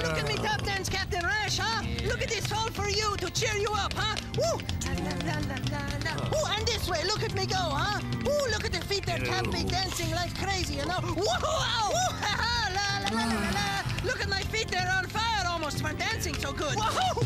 Look at me tap dance, Captain Rash, huh? Look at this, all for you, to cheer you up, huh? Woo! Ooh, and this way, look at me go, huh? Ooh, look at the feet, they're tapping, dancing like crazy, you know? Woo! Woo! La, la, la, la, la, la. Look at my feet, they're on fire almost for dancing so good. Woohoo!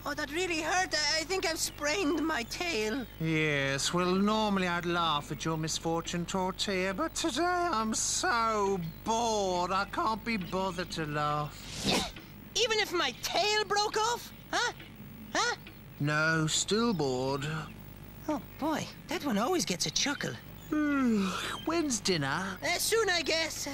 Oh, that really hurt. I think I've sprained my tail. Yes, well, normally I'd laugh at your misfortune, Tortilla, but today I'm so bored I can't be bothered to laugh. Even if my tail broke off? Huh? Huh? No, still bored. Oh, boy, that one always gets a chuckle. When's dinner? Soon, I guess.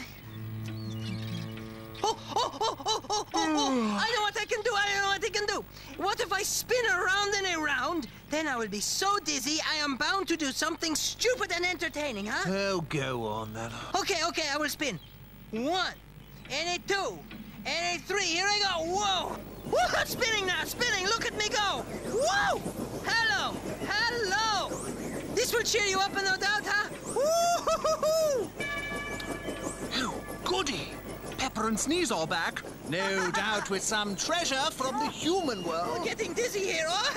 Oh! I know what I can do, What if I spin around and around? Then I will be so dizzy, I am bound to do something stupid and entertaining, huh? Oh, go on, then. Okay, I will spin. 1, and a 2, and a 3, here I go, whoa! Woo, spinning now, look at me go! Whoa! Hello! This will cheer you up, no doubt, huh? Woo-hoo-hoo-hoo! Oh, goody! Pepper and Sneeze are back. No doubt with some treasure from the human world. I'm getting dizzy here. Oh,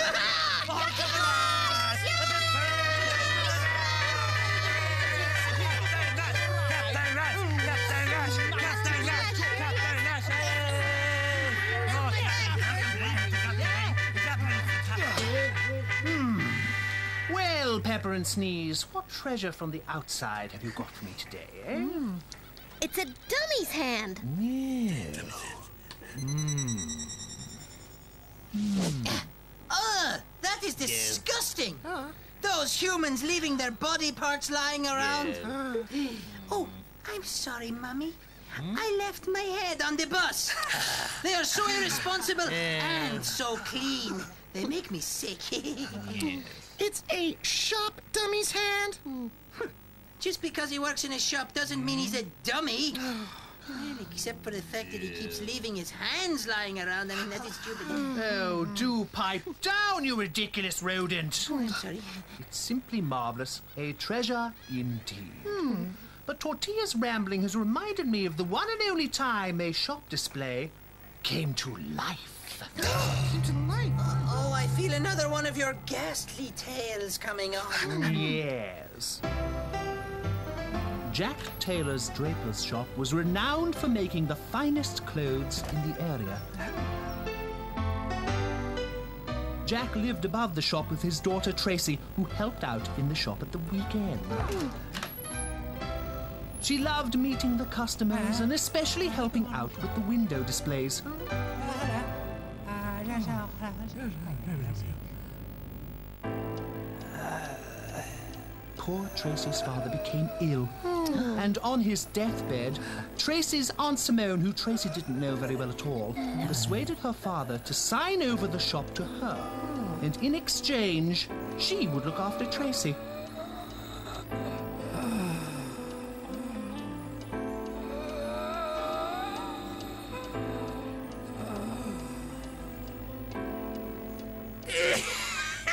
Well, Pepper and Sneeze, what treasure from the outside have you got for me today, eh? It's a dummy's hand. that is disgusting. Those humans leaving their body parts lying around. Oh, I'm sorry, Mummy. I left my head on the bus. They are so irresponsible and so clean. They make me sick. It's a shop dummy's hand. Just because he works in a shop doesn't mean he's a dummy. Well, except for the fact that he keeps leaving his hands lying around. I mean, that is stupid. Oh, do pipe down, you ridiculous rodent. Oh, I'm sorry. It's simply marvelous. A treasure indeed. But Tortilla's rambling has reminded me of the one and only time a shop display came to life. Oh, I feel another one of your ghastly tales coming on. Yes. Jack Taylor's draper's shop was renowned for making the finest clothes in the area. Jack lived above the shop with his daughter Tracy, who helped out in the shop at the weekend. She loved meeting the customers and especially helping out with the window displays. Poor Tracy's father became ill, and on his deathbed, Tracy's Aunt Simone, who Tracy didn't know very well at all, persuaded her father to sign over the shop to her, and in exchange, she would look after Tracy.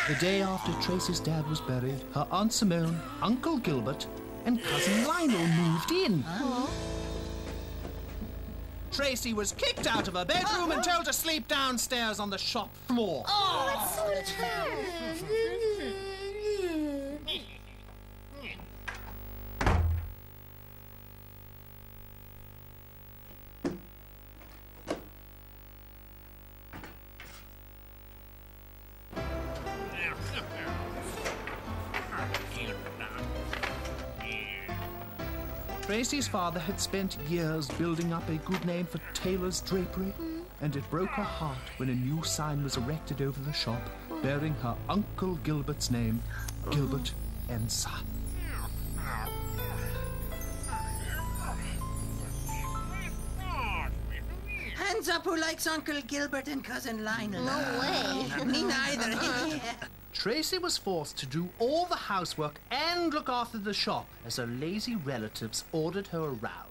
The day after Tracy's dad was buried, her Aunt Simone, Uncle Gilbert, and Cousin Lionel moved in. Tracy was kicked out of her bedroom and told to sleep downstairs on the shop floor. Oh, that's so unfair. Tracy's father had spent years building up a good name for Taylor's drapery, and it broke her heart when a new sign was erected over the shop bearing her Uncle Gilbert's name, Gilbert and Son. Hands up who likes Uncle Gilbert and Cousin Lionel. No way. Me neither. Tracy was forced to do all the housework and look after the shop as her lazy relatives ordered her around.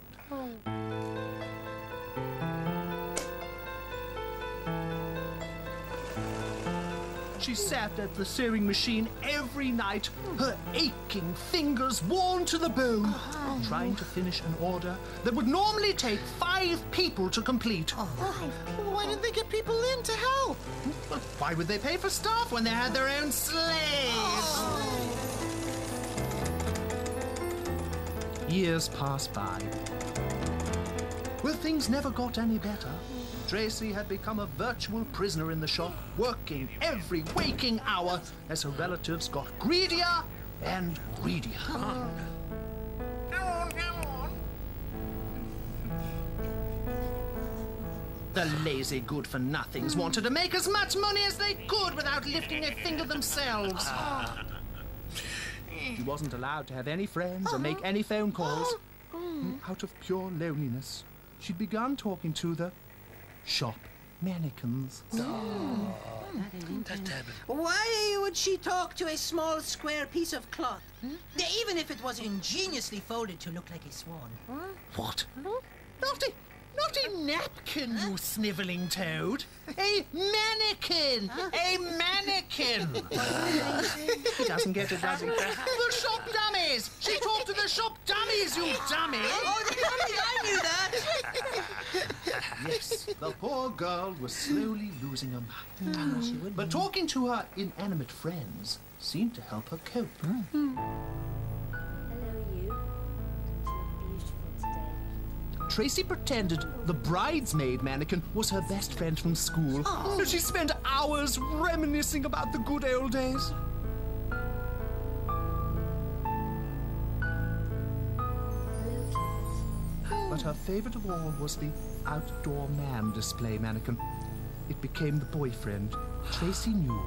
She sat at the sewing machine every night, her aching fingers worn to the bone, trying to finish an order that would normally take 5 people to complete. Why didn't they get people in to help? But why would they pay for staff when they had their own slaves? Years passed by. Well, things never got any better. Tracy had become a virtual prisoner in the shop, working every waking hour as her relatives got greedier and greedier. Come on. The lazy good-for-nothings wanted to make as much money as they could without lifting a finger themselves. She wasn't allowed to have any friends or make any phone calls. Out of pure loneliness, she'd begun talking to the shop mannequins. Why would she talk to a small square piece of cloth? Even if it was ingeniously folded to look like a swan. What? Not a napkin, you snivelling toad. A mannequin! A mannequin! He doesn't get it, does he? The shop dummies! She talked to the shop dummies, you dummy! Oh, I knew that! Yes, the poor girl was slowly losing her mind. But talking to her inanimate friends seemed to help her cope. Hello, you. You look beautiful today. Tracy pretended the bridesmaid mannequin was her best friend from school. So she spent hours reminiscing about the good old days. But her favorite of all was the outdoor man display mannequin. It became the boyfriend Tracy knew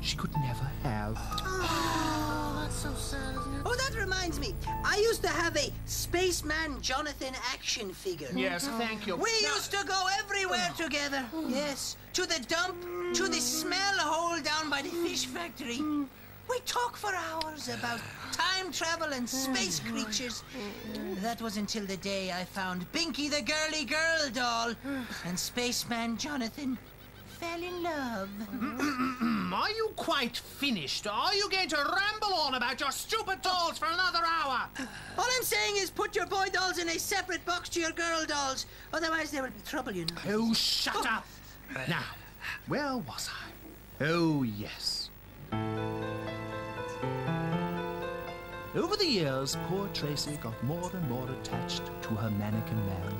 she could never have. Oh, that's so sad, isn't it? Oh, that reminds me. I used to have a Spaceman Jonathan action figure. Yes, thank you. We used to go everywhere together. Yes, to the dump, to the smell hole down by the fish factory. We talk for hours about time travel and space creatures. That was until the day I found Binky the girly girl doll and Spaceman Jonathan fell in love. Are you quite finished? Are you going to ramble on about your stupid dolls for another hour? All I'm saying is put your boy dolls in a separate box to your girl dolls. Otherwise there will be trouble, you know. Oh, shut up. Now, where was I? Oh, yes. Over the years, poor Tracy got more and more attached to her mannequin man.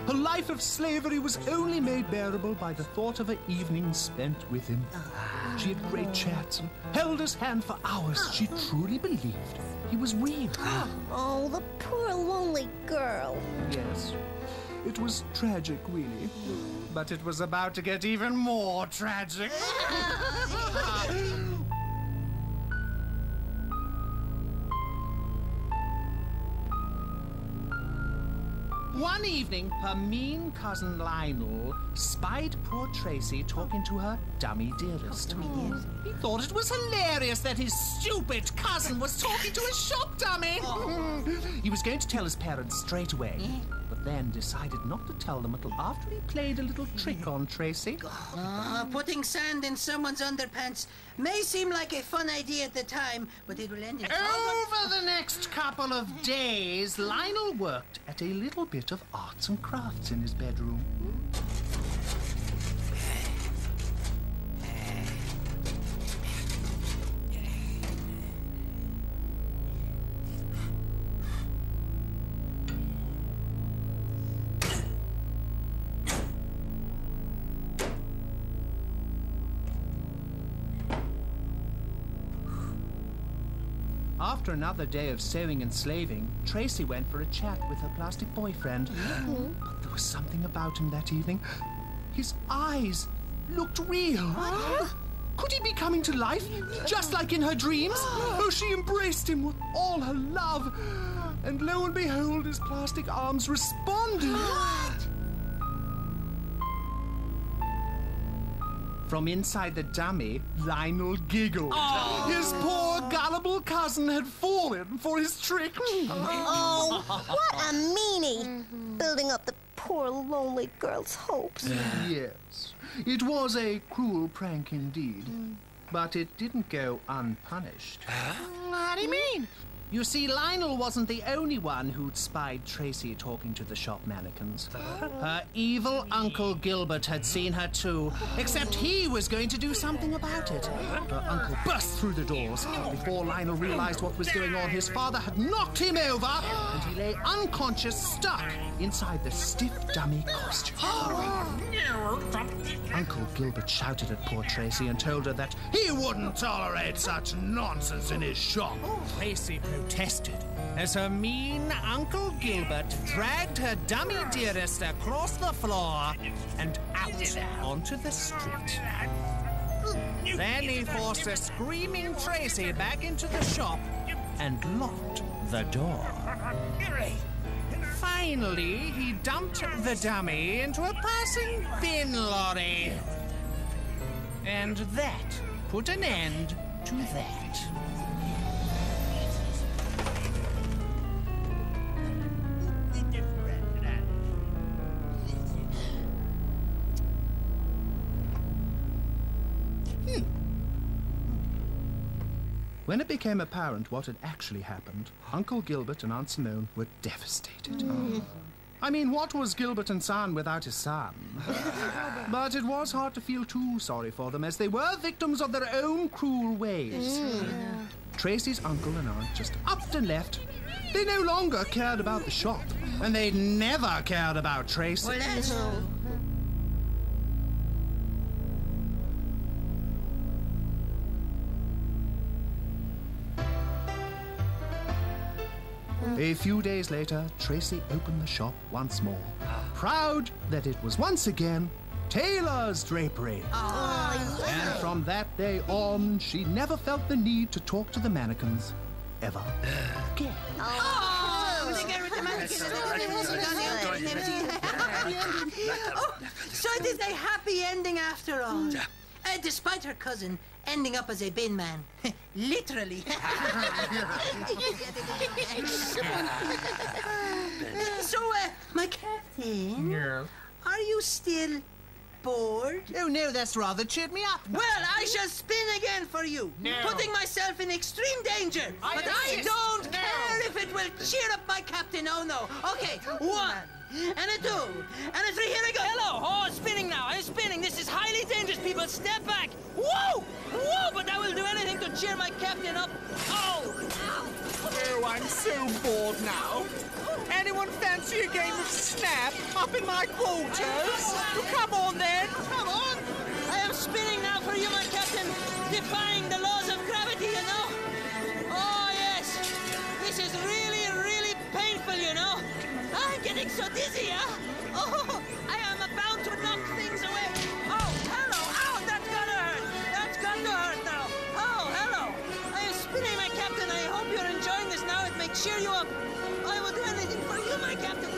Her life of slavery was only made bearable by the thought of her evenings spent with him. She had great chats and held his hand for hours. She truly believed he was real. Oh, the poor lonely girl. Yes, it was tragic, really. But it was about to get even more tragic. One evening, her mean cousin Lionel spied poor Tracy talking to her dummy Dearest. He thought it was hilarious that his stupid cousin was talking to his shop dummy. He was going to tell his parents straight away, but then decided not to tell them until after he played a little trick on Tracy. Putting sand in someone's underpants may seem like a fun idea at the time, but it will end in Over the next couple of days, Lionel worked at a little bit of arts and crafts in his bedroom. After another day of sewing and slaving, Tracy went for a chat with her plastic boyfriend. But there was something about him that evening. His eyes looked real. Could he be coming to life, just like in her dreams? Oh, she embraced him with all her love. And lo and behold, his plastic arms responded. From inside the dummy, Lionel giggled. His poor, gullible cousin had fallen for his trick. Oh, what a meanie. Building up the poor lonely girl's hopes. Yes, it was a cruel prank indeed. But it didn't go unpunished. What do you mean? You see, Lionel wasn't the only one who'd spied Tracy talking to the shop mannequins. Her evil Uncle Gilbert had seen her too, except he was going to do something about it. Her uncle burst through the doors. Before Lionel realized what was going on, his father had knocked him over, and he lay unconscious, stuck inside the stiff dummy costume. Uncle Gilbert shouted at poor Tracy and told her that he wouldn't tolerate such nonsense in his shop. Tracy protested as her mean Uncle Gilbert dragged her dummy Dearest across the floor and out onto the street. Then he forced a screaming Tracy back into the shop and locked the door. Finally, he dumped the dummy into a passing bin lorry. And that put an end to that. When it became apparent what had actually happened, Uncle Gilbert and Aunt Simone were devastated. I mean, what was Gilbert and Son without his son? But it was hard to feel too sorry for them, as they were victims of their own cruel ways. Tracy's uncle and aunt just upped and left. They no longer cared about the shop, and they'd never cared about Tracy. Well, that's true. A few days later, Tracy opened the shop once more, proud that it was once again Taylor's Drapery. And from that day on, she never felt the need to talk to the mannequins ever again. They get rid of the mannequins. Oh, so it is a happy ending after all. Despite her cousin ending up as a bin man. Literally. So, my captain, are you still bored? Oh, no, that's rather cheered me up. Well, I shall spin again for you, putting myself in extreme danger. But I don't care if it will cheer up my captain. Oh, no. Okay, 1, and a 2, and a 3. Here I go. Hello. Oh, I'm spinning now. I'm spinning. This is highly dangerous, people. Step back. Whoa! Whoa! But I will do anything to cheer my captain up. Oh! Oh, I'm so bored now. Anyone fancy a game of Snap up in my quarters? Come on, then. Come on! I am spinning now for you, my captain, defying the laws of gravity, you know? Oh, yes. This is really, really painful, you know? I'm getting so dizzy, huh? Oh, I am about to knock things away. Oh, hello. Ow, that's gonna hurt. That's got to hurt now. Oh, hello. I am spinning, my captain. I hope you're enjoying this now. It may cheer you up. I will do anything for you, my captain.